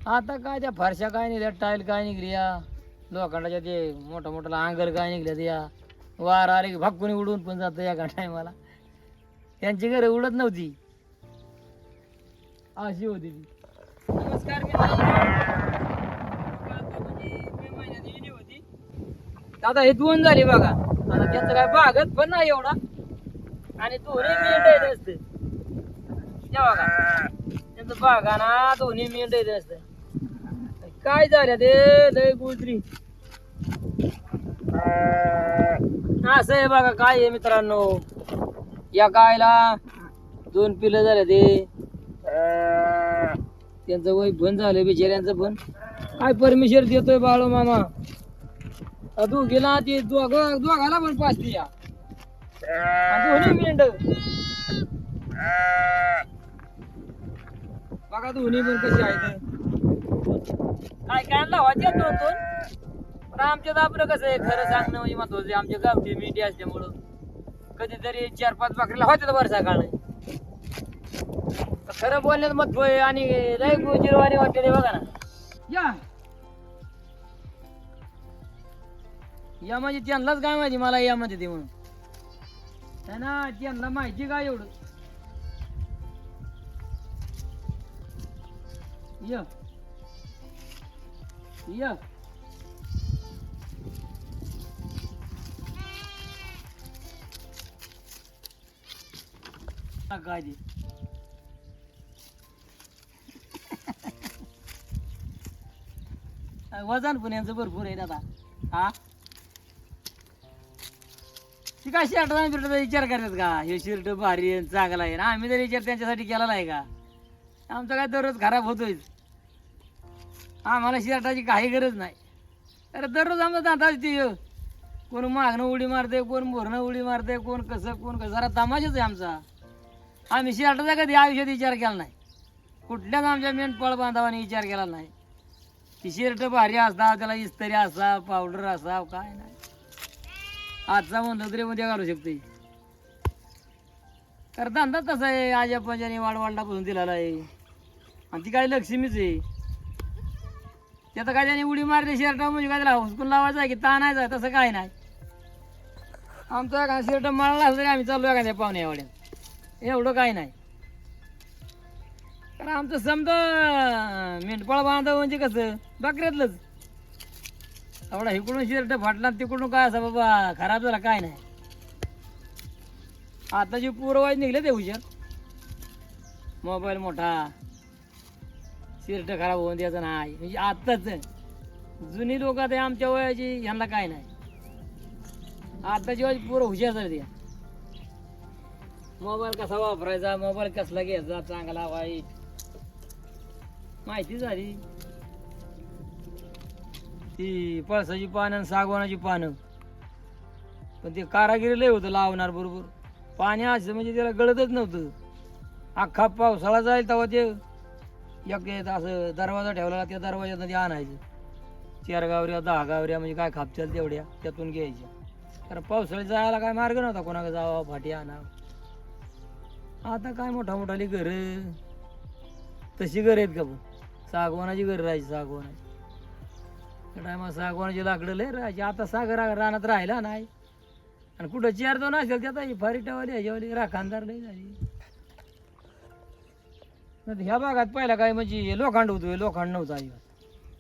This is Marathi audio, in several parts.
आता काय त्या फारशा काय निघल्या, टाईल काय निघल्या, लोखंडाच्या ते मोठा मोठा अंगल काय निघल्या त्या, वार आले की भागकुनी उडून पण जातं एका टायमाला. त्यांची घरं उडत नव्हती, अशी होती ती. नमस्कार मित्रांनो. आता म्हणजे मे महिन्यात येणी होती. आता हे 2 झाली बघा. आता त्यांचं काय बागत पण नाही एवढा, आणि दोन्ही मेंढ येत असते तेव्हा का त्यांचं बागाना दोन्ही मेंढ येत असते. काय झालं ते लय गुजरी असं आहे बघा. काय आहे मित्रांनो, या गायला 2 पिलं झाले ते, त्यांचं वय पण झालं बिचाऱ्यांचं. पण काय परमिशन देतोय बाळू मामा. दोघीला ती दोघाला पण पाचती या दोन्ही मेंढ बघा, दोन्ही पण कशी आहेत. काय काय लावायचे 2-2, पण आमच्यात आपलं कसं आहे, खरं सांगणं म्हणजे महत्वाचं आहे. आमच्या गावठी मेंढी असल्यामुळं कधीतरी 4-5 भाकरीला होत्या वर सकाळ. खरं बोलण्यात महत्व आहे. आणि लय गुजिरवाणी वाटते बघा ना. या म्हणजे त्यांनाच काय माहिती, मला या मध्ये ते म्हणून है ना, त्यांना माहिती काय एवढं. या या काय ते वजन पण यांचं भरपूर आहे दादा. हा ती काय शर्ट बिर्टाचा विचार करतात का, हे शर्ट भारी आहे चांगला आहे ना, आम्ही जर विचार त्यांच्यासाठी केला नाही का. आमचा काय दररोज खराब होतोय, आम्हाला शर्टाची काही गरज नाही. तर दररोज आमचा दादा ते कोण मागणं उडी मारते, कोण भरणं उडी मारते, कोण कसं जरा तमाशाच आहे आमचा. आम्ही शर्टाचा कधी आयुष्यात विचार केला नाही, कुठल्याच आमच्या मेंढपाळ बांधवाने विचार केला नाही. ती शर्ट भारी असता, त्याला इस्त्री असा, पावडर असा, काय नाही. आजचा म्हणलं तरी उद्या घालू शकते. तर धंदा तसा आहे, आजा पंजाने वाडवांडापासून दिलेला आहे. आणि ती काय लक्ष्मीच आहे. त्यात काय त्याने उडी मारली शर्ट म्हणजे काय त्याला हुसकून लावायचं आहे की ताणायचं, तसं काय नाही. आमचं एखादा शर्ट मारला तरी आम्ही चाललो एखाद्या पाहुण्या एवढ्यात, एवढं काय नाही. तर आमचं समजा मेंढपाळ बांधव म्हणजे कसं बकऱ्यातलंच. एवढा इकडून शर्ट फाटला तिकडून काय असं बाबा खराब झाला काय नाही. आता जे पूर्ववाज निघले ते हुशार, मोबाईल मोठा, शर्ट खराब होऊन द्यायचं नाही. म्हणजे आत्ताच जुनी लोक ते आमच्या वयाची, ह्यांना काय नाही. आताची वयाची पूर्ण हुशार झाली. त्या मोबाईल कसा वापरायचा, मोबाईल कसला घ्यायचा, चांगला वाईट माहिती झाली. ती पळसाची पानं आणि सागवानाची पानं, पण ते कारागिरी लय होतं लावणार बरोबर. पाणी असं म्हणजे त्याला गळतच नव्हतं. अख्खा पावसाळा जाईल तेव्हा ते एक असं दरवाजा ठेवला, त्या दरवाज्यातून ते आणायचं. 4 गावऱ्या 10 गावऱ्या म्हणजे काय खापचाल तेवढ्या त्यातून घ्यायच्या. कारण पावसाळ्यात जायला काय मार्ग नव्हता, कोणाकडे जावा फाटी आणावं. आता काय मोठा मोठाली घरं, तशी घरं आहेत का पण, सागवानाची घरं राहायची. सागवानाची त्या टायमाला सागवानाची लाकडं लय राहायची. आता सागर रानात राहिला नाही. आणि कुठं 4-2 असेल त्यात फारीटावाली ह्याच्यावाली राखानदार लय झाली. ह्या भागात पहिला काय म्हणजे लोखंड होतो, लोखंड नव्हतं अजिबात.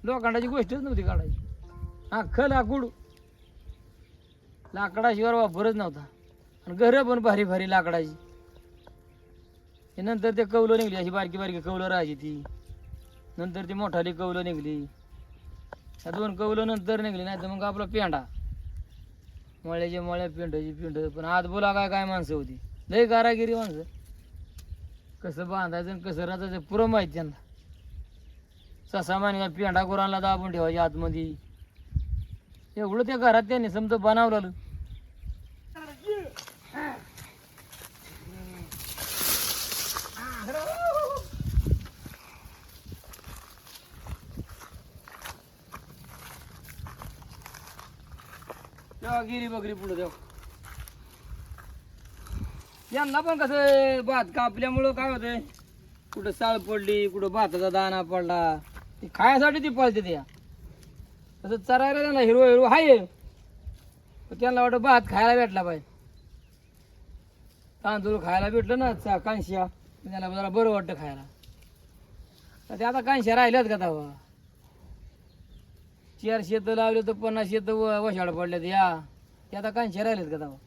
लोखंडाची गोष्टच नव्हती काढायची. अख्खं लाकूड, लाकडाशिवाय वापरच नव्हता. आणि घरं पण भारी भारी लाकडाची. नंतर ते कौलं निघली, अशी बारकी बारकी कौलं राहायची ती. नंतर ती मोठाली कौलं निघली. त्या 2 कौलं नंतर निघली. नाही तर मग आपला पेंडा, मळ्याची मळ्या, पिंडाची पिंड. पण आज बोला काय काय माणसं होती, लय कारागिरी माणसं. कसं बांधायचं आणि कसं राहायचं पुरं माहिती त्यांना. ससा माने पेंडा गुरांना दाबून ठेवायची आतमध्ये, एवढं त्या घरात त्यांनी समजा बनवलं. तेव्हा गिरी बकरी पुढं देव. यांना पण कसं भात कापल्यामुळं काय होतंय, कुठं साळ पडली, कुठं भाताचा दाणा पडला, ती खायसाठी ती पळते त्या. तसं चरायला त्यांना हिरवं हिरवं आहे, पण त्यांना वाटतं भात खायला भेटला पाहिजे. तांदूळ खायला भेटलं ना कांश्या, त्याला जरा बरं वाटतं खायला. तर ते आता कांश्या राहिल्यात का तेव्हा? 4 शेतं लावले तर 50 शेतं वशाड पडल्यात या. ते आता कांश्या राहिल्यात का तेव्हा?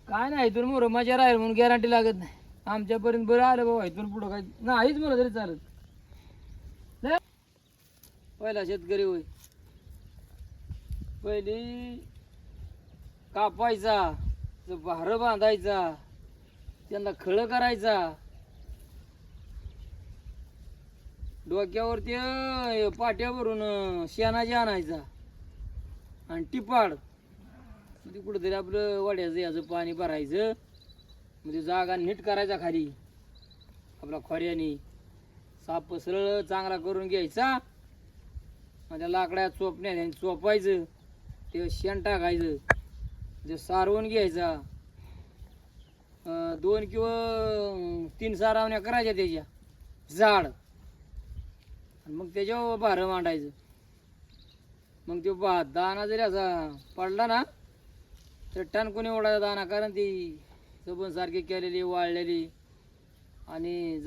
काय नाही, इथून मोर मजा राहील म्हणून गॅरंटी लागत नाही. आमच्यापर्यंत बरं आलं बाबा, इथून पुढं काय नाहीच म्हणलं तरी चालत. लय पहिला शेतकरी होय, पहिली कापायचा, भार बांधायचा, त्यांना खळं करायचा, डोक्यावर ते पाट्यावरून शेणाचे आणायचा आणि टिपाड म्हणजे कुठंतरी आपलं वाड्याचं याचं पाणी भरायचं, म्हणजे जागा नीट करायचा खाली आपला खोऱ्याने, साप सरळ चांगला करून घ्यायचा, माझ्या लाकड्या चोपण्याने चोपायचं, ते शेण टाकायचं, ते सारवून घ्यायचा, 2 किंवा 3 सारावण्या करायच्या त्याच्या झाड, आणि मग त्याच्यावर भार मांडायचं. मग तो दाना जरी असा पडला ना तर टणकुनी ओढायचा दाना, कारण ती सबन सारखी केलेली वाळलेली आणि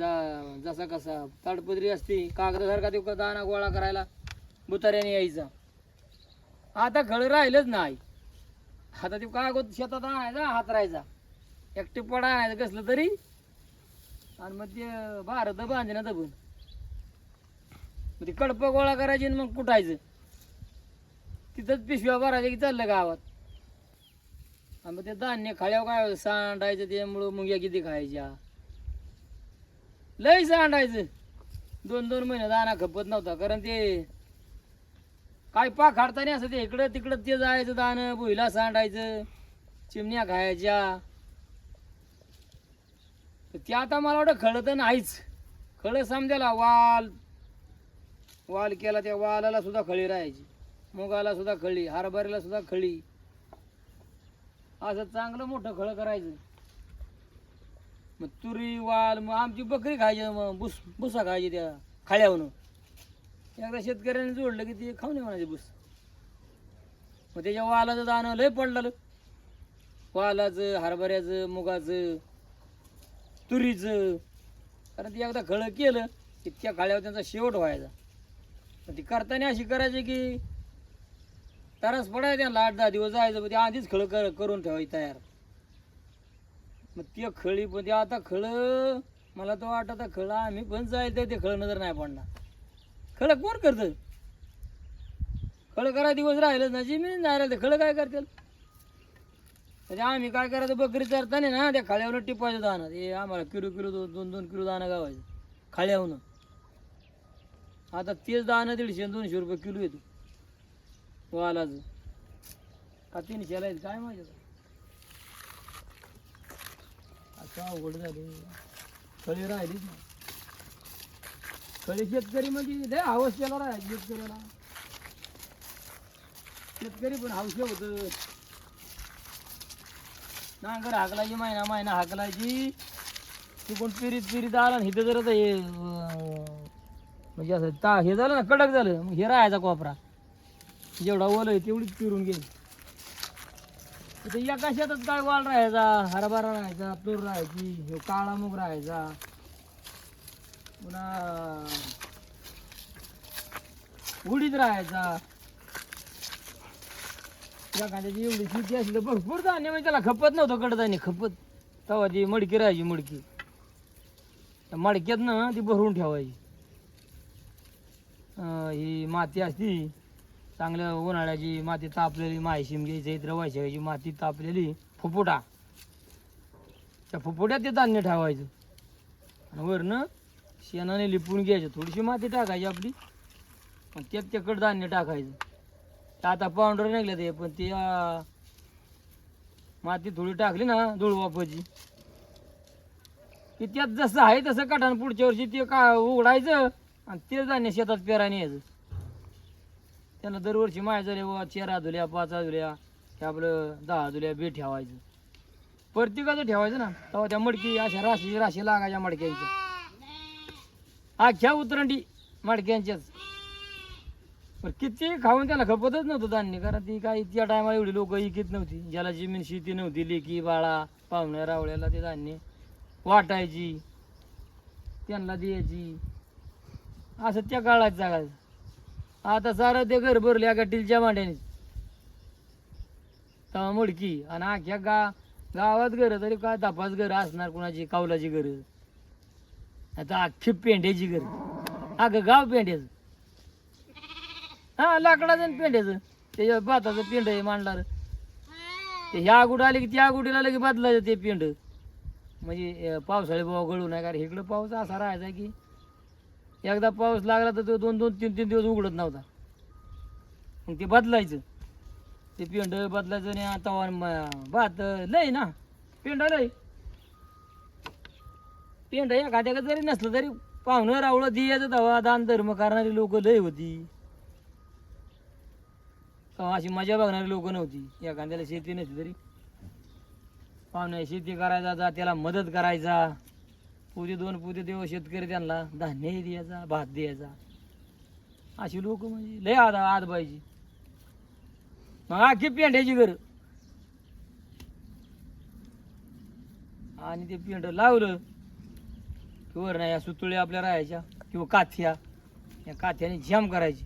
जसा कसा ताडपदरी असते कागदासारखा तो दाना गोळा करायला बुताऱ्याने यायचा. आता खळ राहिलंच नाही. आता ते कागद शेतात आणायचा, हातरायचा, एकटे पडा आणायचं कसलं तरी, आणि मग ते भारत बांधे ना दबून मग ते कडपं गोळा करायचे आणि मग कुटायचं, तिथंच पिशव्या भरायच्या की चाललं गावात. आणि मग ते धान्य खाल्यावर काय सांडायचं, त्यामुळं मुंग्या किती खायच्या, लय सांडायचं. 2-2 महिने दाना खपत नव्हता, कारण ते काय काढताना असं ते इकडं तिकडं ते जायचं दाणं, भुईला सांडायचं, चिमण्या खायच्या. ते आता मला वाटतं खळं तर नाहीच. खळं समजायला वाल केला, त्या वालाला सुद्धा खळी राहायची, मुगाला सुद्धा खळी, हरभऱ्याला सुद्धा खळी, असं चांगलं मोठं खळं करायचं. मग तुरी वाल, मग आमची बकरी खायची, मग भुसा खायची त्या खाळ्यावरून. एकदा शेतकऱ्याने जोडलं की ते खाऊन म्हणायचे भुस. मग त्याच्या वालाचं दाणं लय पडलं, वालाचं, हरभऱ्याचं, मुगाचं, तुरीचं, कारण ते एकदा खळं केलं की त्या खाळ्यावर त्यांचा शेवट व्हायचा. पण ती करताना अशी करायची की तरच पडायचं, त्यांना 8-10 दिवस जायचं, ते आधीच खळं करून ठेवायची तयार. मग ते खळी, पण ते आता खळं मला तर वाटतं खळं आम्ही पण जायचं तर ते खळं नजर नाही पडणार. खळं कोण करतं? खळं करा दिवस राहिलंच ना, जमीन नाही राहिलं, खळं काय करतील? म्हणजे आम्ही काय करायचं, बकरी चरताना ना त्या खाळ्यावर टिपायचं दाणं, ते आम्हाला किलो 2-2 किलो दाणं गावायचं खाळ्यावरून. आता तेच दाणं 150-200 रुपये किलो येतो वालाचं, का 300ला येत काय माहिती. आता अवघड झाली, खळी राहिलीच नाही. खळी शेतकरी म्हणजे लय हवस केला राहायची शेतकऱ्याला. शेतकरी पण हौशी होतं. नांगर हाकलायची, महिना हाकलायची, तिकडून पिरीत आला ना इथं, जर हे म्हणजे असं हे झालं ना, कडक झालं, मग हे राहायचा कोपरा, जेवढा ओलं आहे तेवढीच पिरून गेली. तर एका शेतात काय वाल राहायचा, हरभरा राहायचा, तूर राहायची, हे काळा मूग राहायचा, पुन्हा उडीद राहायचा. एखाद्याची एवढी शेती असली तर भरपूर धान्य, म्हणजे त्याला खपत नव्हतं कडधान्य खपत. तेव्हा ती मडकी राहायची, मडकी त्या मडक्यातनं ती भरून ठेवायची. ही माती असती चांगल्या उन्हाळ्याची माती, तापलेली माहिशिमगी चैत्र वैशाखची माती तापलेली फुफुटा, त्या फुफुट्यात ते धान्य ठेवायचं, आणि वरनं शेणाने लिपून घ्यायचं, थोडीशी माती टाकायची आपली, आणि त्यात ते कडधान्य टाकायचं. आता पावडर निघले ते, पण ती माती थोडी टाकली ना धूळ वाफाची की त्यात जसं आहे तसं काढान पुढच्या वर्षी ते का उघडायचं आणि ते धान्य शेतात पेराने यायचं. त्यांना दरवर्षी माय झाले 4 आधुल्या 5 आधुल्या, हे आपलं 10 आधुल्या बी ठेवायचं, प्रत्येकाचं ठेवायचं ना. तेव्हा त्या मडकी अशा राशी लागायच्या मडक्यांच्या. अख्ख्या उतरंडी मडक्यांच्याच. पण किती खाऊन त्याला खपतच नव्हतं धान्य, कारण ती काही त्या टायमाला एवढी लोक इकीत नव्हती. ज्याला जमीन शेती नव्हती, लेकी बाळा पाहुण्या रावळ्याला ते धान्य वाटायची, त्यांना द्यायची, असं त्या काळात जगायचं. आता सारं ते घर भरले एका टिलच्या मांड्याने तवा मुडकी. आणि अख्ख्या गावात घर तरी काय तपास घर असणार, कुणाची कौलाची घर, आता अख्खी पेंड्याची घर, अगं गाव पेंड्याचं. हा लाकडाचं आणि पेंड्याचं, त्याच्या भाताचं पेंड आहे मांडणार. ते ह्या गुड आले की त्या गुडीला लगे बदलायचं ते पेंड, म्हणजे पावसाळी बाबा गळू नाही. कारण इकडं पाऊस असा राहायचा की एकदा पाऊस लागला तर तो 2-2, 3-3 दिवस उघडत नव्हता. मग ते बदलायचं, ते पेंड बदलायचं. आणि आता भात लय ना, पेंड लय. पेंड एखाद्याकडे जरी नसलं तरी पाहुणं रावळं द्यायचं तेव्हा. दान धर्म करणारी लोक लय होती तेव्हा, अशी मजा बघणारी लोक नव्हती. एखाद्याला शेती नसली तरी पाहुण्या शेती करायचा, जा त्याला मदत करायचा. पुढे 2 पुढे देव शेतकरी त्यांना धान्यही द्यायचा, भात द्यायचा. अशी लोक म्हणजे लय आद पाहिजे. मग अख्खी पेंड्याची घर. आणि ते पेंड लावलं किंवा नाही, या सुतुळी आपल्या राहायच्या किंवा काथ्या, या काथ्याने जाम करायची.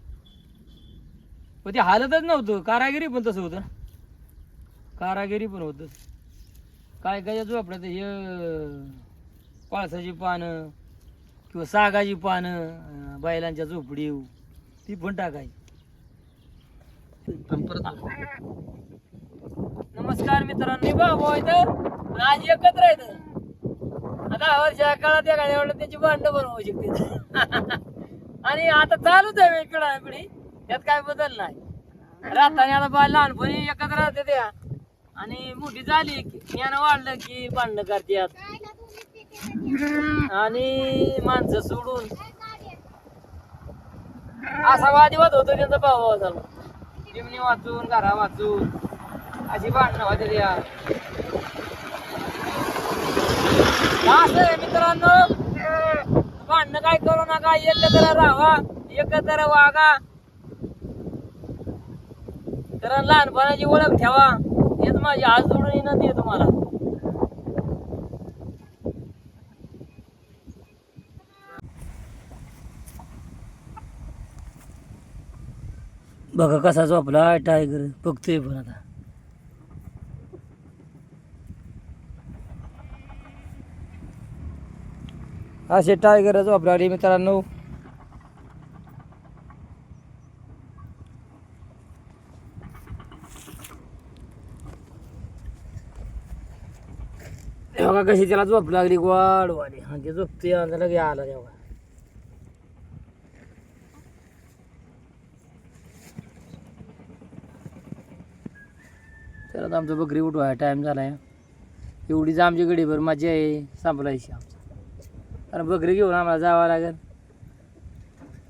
पण ते हालतच नव्हतं. कारागिरी पण तसं होतं, कारागिरी पण होतं. काय काय झोपड्यात हे पळसाची पानं किंवा सागाची पानं बैलांच्या झोपडी ती पण टाकायची. नमस्कार मित्रांनो, बाबा इथं आज एकत्र आहेत. 10 वर्षा काळात एखाद्या वेळेला त्याची भांडणं बनवू शकते. आणि आता चालूच आहे पिढी, त्यात काय बदल नाही. राहताना आता बा लहानपणी एकत्र राहते त्या, आणि मोठी झाली ज्ञान वाढलं की भांडणं करतात. आणि माणसं सोडून असा वादिवाद होतो त्यांचा भावा झाला. चिमणी वाचून, घरा वाचून अशी भांडणं होते त्या. असं आहे मित्रांनो, भांडणं काय करू नका, एकत्र राहा, एकत्र वागा, कारण लहानपणाची ओळख ठेवा. हेच माझी हात जोडून विनंती आहे तुम्हाला. बघा कसा झोपला टायगर, बघतोय पण आता. असे टायगर झोपला मित्रांनो. बघा कशी त्याला झोप लागली वाढ वाढी. हा ते झोपते लगे आला तेव्हा. त्याला आमचं बकरी उठवाय टाइम झालाय. एवढीच आमची गडीभर मजा आहे संपलायची आमचं, कारण बकरी घेऊन आम्हाला जावं लागेल.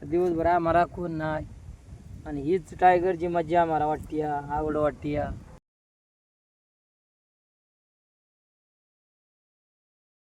दिवसभर आम्हाला कोण नाही, आणि हीच टायगरची मजा आम्हाला वाटते, आवड वाटते.